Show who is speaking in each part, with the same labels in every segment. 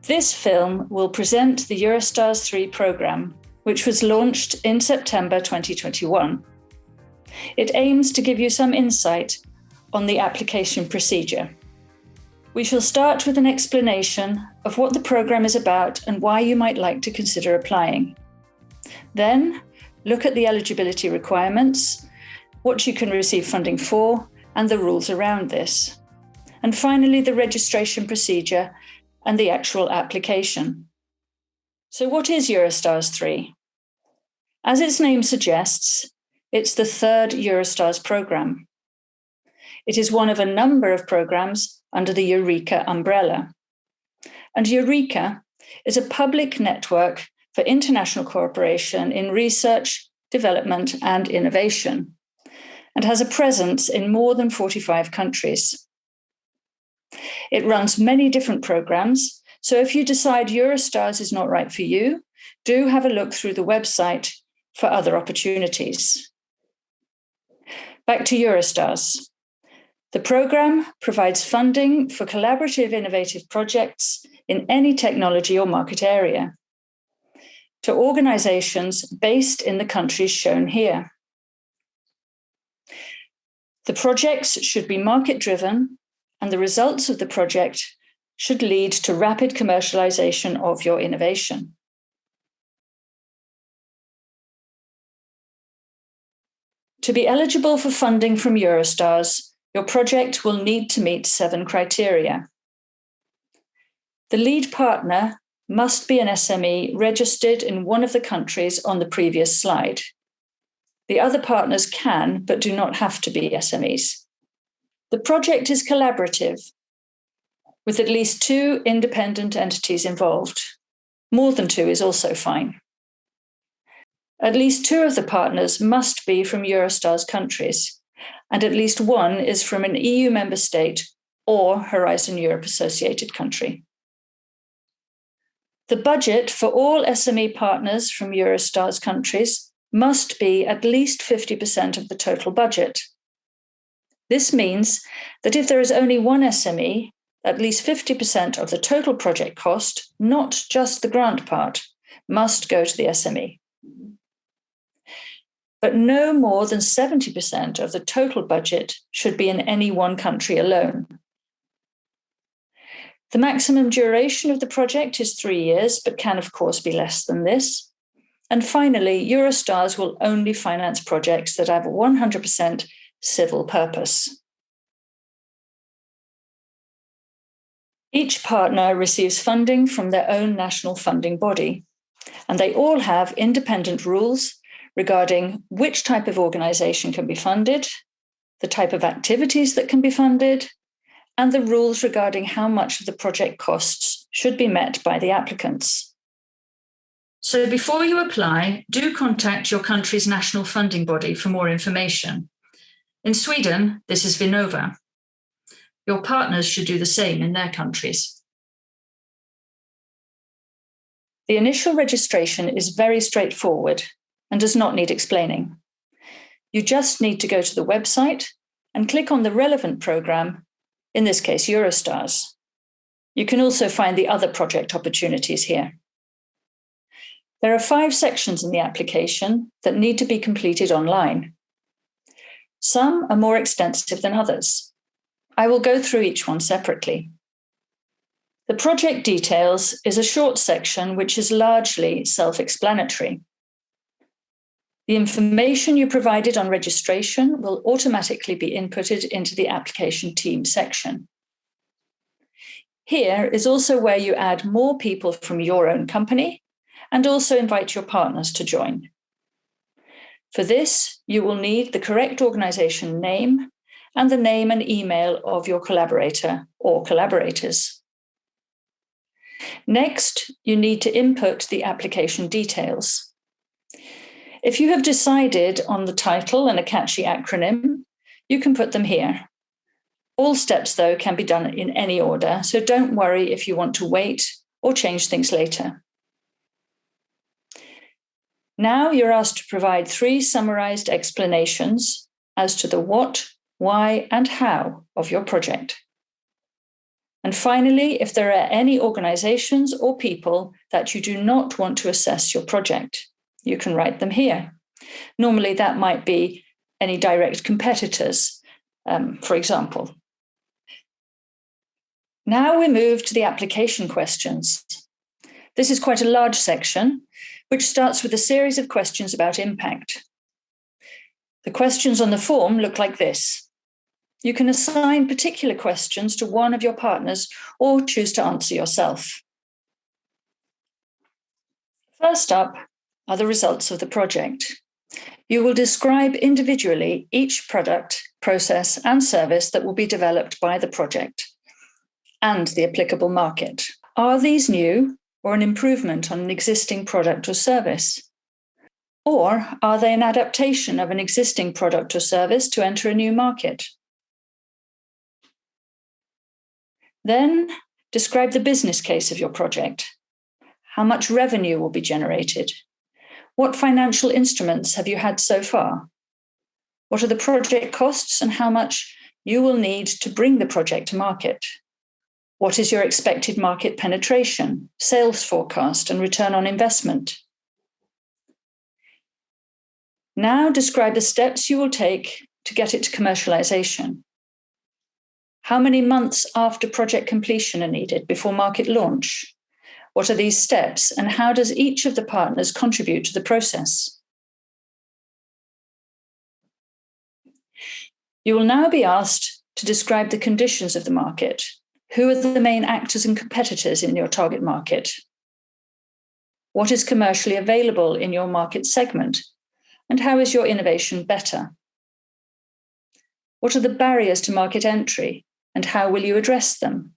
Speaker 1: This film will present the Eurostars 3 programme, which was launched in September 2021. It aims to give you some insight on the application procedure. We shall start with an explanation of what the programme is about and why you might like to consider applying. Then, look at the eligibility requirements, what you can receive funding for, and the rules around this. And finally, the registration procedure and the actual application. So what is Eurostars 3? As its name suggests, it's the third Eurostars programme. It is one of a number of programmes under the Eureka umbrella. And Eureka is a public network for international cooperation in research, development, and innovation, and has a presence in more than 45 countries. It runs many different programmes, so if you decide Eurostars is not right for you, do have a look through the website for other opportunities. Back to Eurostars. The programme provides funding for collaborative innovative projects in any technology or market area to organisations based in the countries shown here. The projects should be market-driven, and the results of the project should lead to rapid commercialisation of your innovation. To be eligible for funding from Eurostars, your project will need to meet 7 criteria. The lead partner must be an SME registered in one of the countries on the previous slide. The other partners can, but do not have to be SMEs. The project is collaborative, with at least 2 independent entities involved. More than 2 is also fine. At least 2 of the partners must be from Eurostars countries, and at least 1 is from an EU member state or Horizon Europe associated country. The budget for all SME partners from Eurostars countries must be at least 50% of the total budget. This means that if there is only 1 SME, at least 50% of the total project cost, not just the grant part, must go to the SME. But no more than 70% of the total budget should be in any one country alone. The maximum duration of the project is 3 years, but can of course be less than this. And finally, Eurostars will only finance projects that have 100% civil purpose. Each partner receives funding from their own national funding body, and they all have independent rules regarding which type of organisation can be funded, the type of activities that can be funded, and the rules regarding how much of the project costs should be met by the applicants. So before you apply, do contact your country's national funding body for more information. In Sweden, this is Vinnova. Your partners should do the same in their countries. The initial registration is very straightforward and does not need explaining. You just need to go to the website and click on the relevant programme, in this case Eurostars. You can also find the other project opportunities here. There are 5 sections in the application that need to be completed online. Some are more extensive than others. I will go through each one separately. The project details is a short section which is largely self-explanatory. The information you provided on registration will automatically be inputted into the application team section. Here is also where you add more people from your own company and also invite your partners to join. For this, you will need the correct organisation name and the name and email of your collaborator or collaborators. Next, you need to input the application details. If you have decided on the title and a catchy acronym, you can put them here. All steps, though, can be done in any order, so don't worry if you want to wait or change things later. Now you're asked to provide 3 summarised explanations as to the what, why, and how of your project. And finally, if there are any organizations or people that you do not want to assess your project, you can write them here. Normally, that might be any direct competitors, for example. Now we move to the application questions. This is quite a large section, which starts with a series of questions about impact. The questions on the form look like this. You can assign particular questions to one of your partners or choose to answer yourself. First up are the results of the project. You will describe individually each product, process, and service that will be developed by the project and the applicable market. Are these new or an improvement on an existing product or service? Or are they an adaptation of an existing product or service to enter a new market? Then describe the business case of your project. How much revenue will be generated? What financial instruments have you had so far? What are the project costs and how much you will need to bring the project to market? What is your expected market penetration, sales forecast, and return on investment? Now describe the steps you will take to get it to commercialization. How many months after project completion are needed before market launch? What are these steps, and how does each of the partners contribute to the process? You will now be asked to describe the conditions of the market. Who are the main actors and competitors in your target market? What is commercially available in your market segment? And how is your innovation better? What are the barriers to market entry, and how will you address them?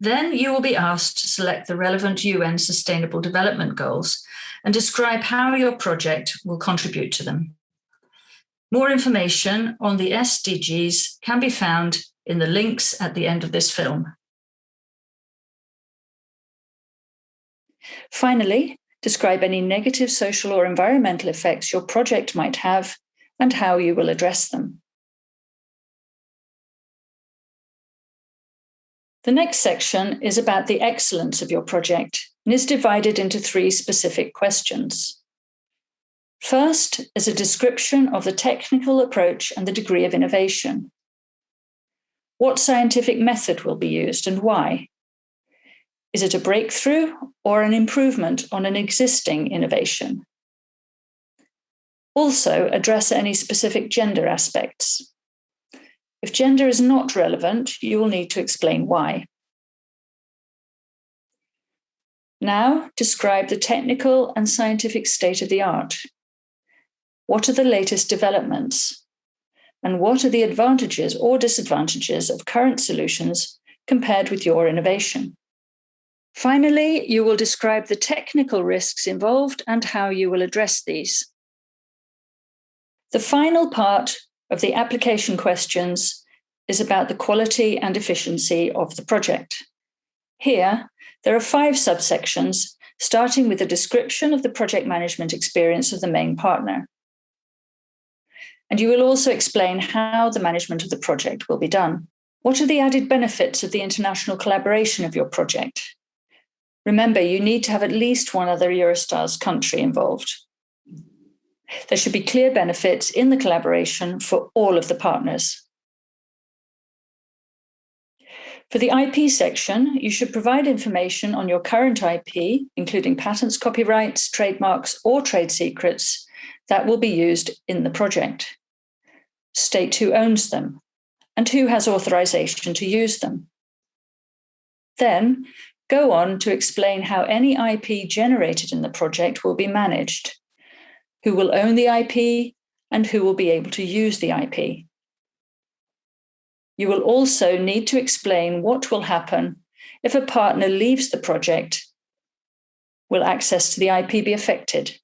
Speaker 1: Then you will be asked to select the relevant UN Sustainable Development Goals and describe how your project will contribute to them. More information on the SDGs can be found in the links at the end of this film. Finally, describe any negative social or environmental effects your project might have and how you will address them. The next section is about the excellence of your project and is divided into 3 specific questions. First is a description of the technical approach and the degree of innovation. What scientific method will be used and why? Is it a breakthrough or an improvement on an existing innovation? Also, address any specific gender aspects. If gender is not relevant, you will need to explain why. Now, describe the technical and scientific state of the art. What are the latest developments? And what are the advantages or disadvantages of current solutions compared with your innovation? Finally, you will describe the technical risks involved and how you will address these. The final part of the application questions is about the quality and efficiency of the project. Here, there are 5 subsections, starting with a description of the project management experience of the main partner. And you will also explain how the management of the project will be done. What are the added benefits of the international collaboration of your project? Remember, you need to have at least one other Eurostars country involved. There should be clear benefits in the collaboration for all of the partners. For the IP section, you should provide information on your current IP, including patents, copyrights, trademarks, or trade secrets that will be used in the project. State who owns them and who has authorization to use them. Then, go on to explain how any IP generated in the project will be managed, who will own the IP, and who will be able to use the IP. You will also need to explain what will happen if a partner leaves the project. Will access to the IP be affected?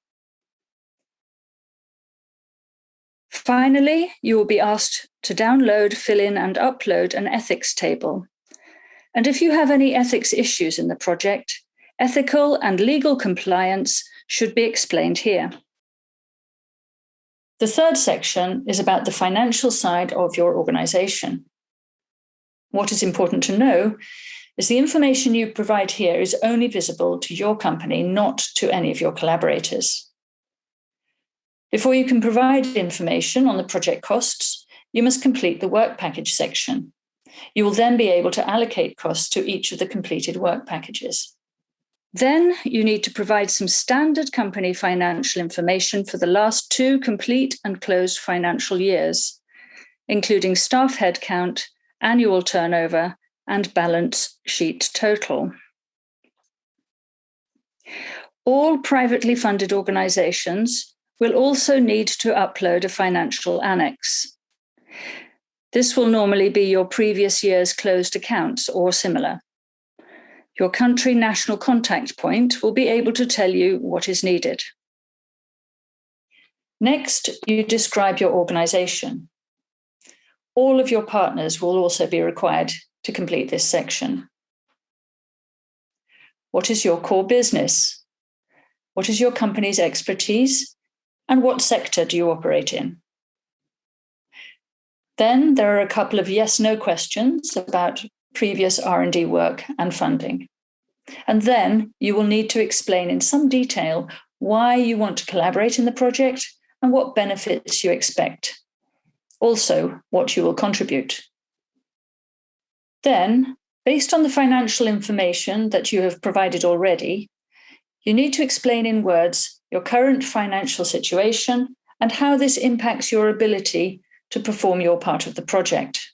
Speaker 1: Finally, you will be asked to download, fill in, and upload an ethics table. And if you have any ethics issues in the project, ethical and legal compliance should be explained here. The third section is about the financial side of your organization. What is important to know is the information you provide here is only visible to your company, not to any of your collaborators. Before you can provide information on the project costs, you must complete the work package section. You will then be able to allocate costs to each of the completed work packages. Then you need to provide some standard company financial information for the last 2 complete and closed financial years, including staff headcount, annual turnover, and balance sheet total. All privately funded organizations will also need to upload a financial annex. This will normally be your previous year's closed accounts or similar. Your country national contact point will be able to tell you what is needed. Next, you describe your organization. All of your partners will also be required to complete this section. What is your core business? What is your company's expertise? And what sector do you operate in? Then there are a couple of yes/no questions about previous R&D work and funding. And then you will need to explain in some detail why you want to collaborate in the project and what benefits you expect. Also, what you will contribute. Then, based on the financial information that you have provided already, you need to explain in words your current financial situation and how this impacts your ability to perform your part of the project.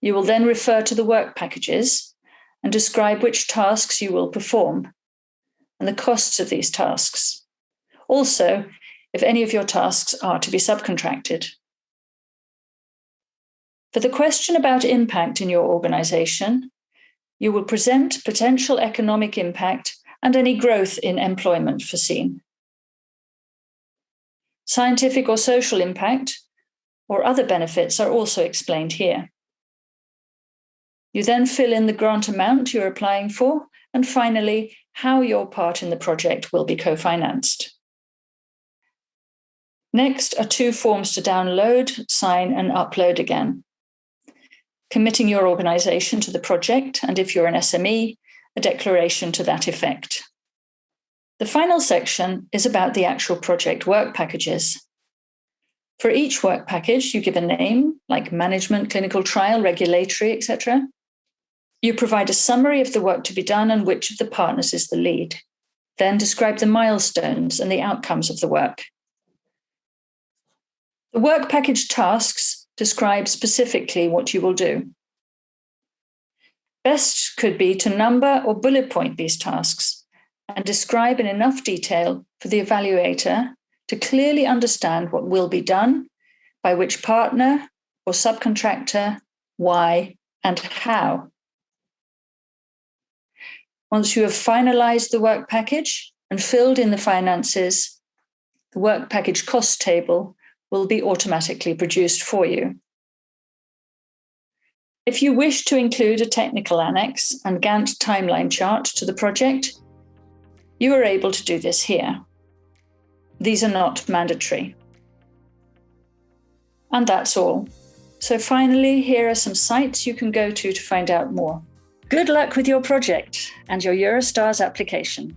Speaker 1: You will then refer to the work packages and describe which tasks you will perform and the costs of these tasks. Also, if any of your tasks are to be subcontracted. For the question about impact in your organization, you will present potential economic impact and any growth in employment foreseen. Scientific or social impact or other benefits are also explained here. You then fill in the grant amount you're applying for, and finally, how your part in the project will be co-financed. Next are 2 forms to download, sign, and upload again. Committing your organization to the project, and if you're an SME, a declaration to that effect. The final section is about the actual project work packages. For each work package, you give a name, like management, clinical trial, regulatory, etc. You provide a summary of the work to be done and which of the partners is the lead. Then describe the milestones and the outcomes of the work. The work package tasks describe specifically what you will do. Best could be to number or bullet point these tasks and describe in enough detail for the evaluator to clearly understand what will be done, by which partner or subcontractor, why, and how. Once you have finalized the work package and filled in the finances, the work package cost table will be automatically produced for you. If you wish to include a technical annex and Gantt timeline chart to the project, you are able to do this here. These are not mandatory. And that's all. So finally, here are some sites you can go to find out more. Good luck with your project and your Eurostars application.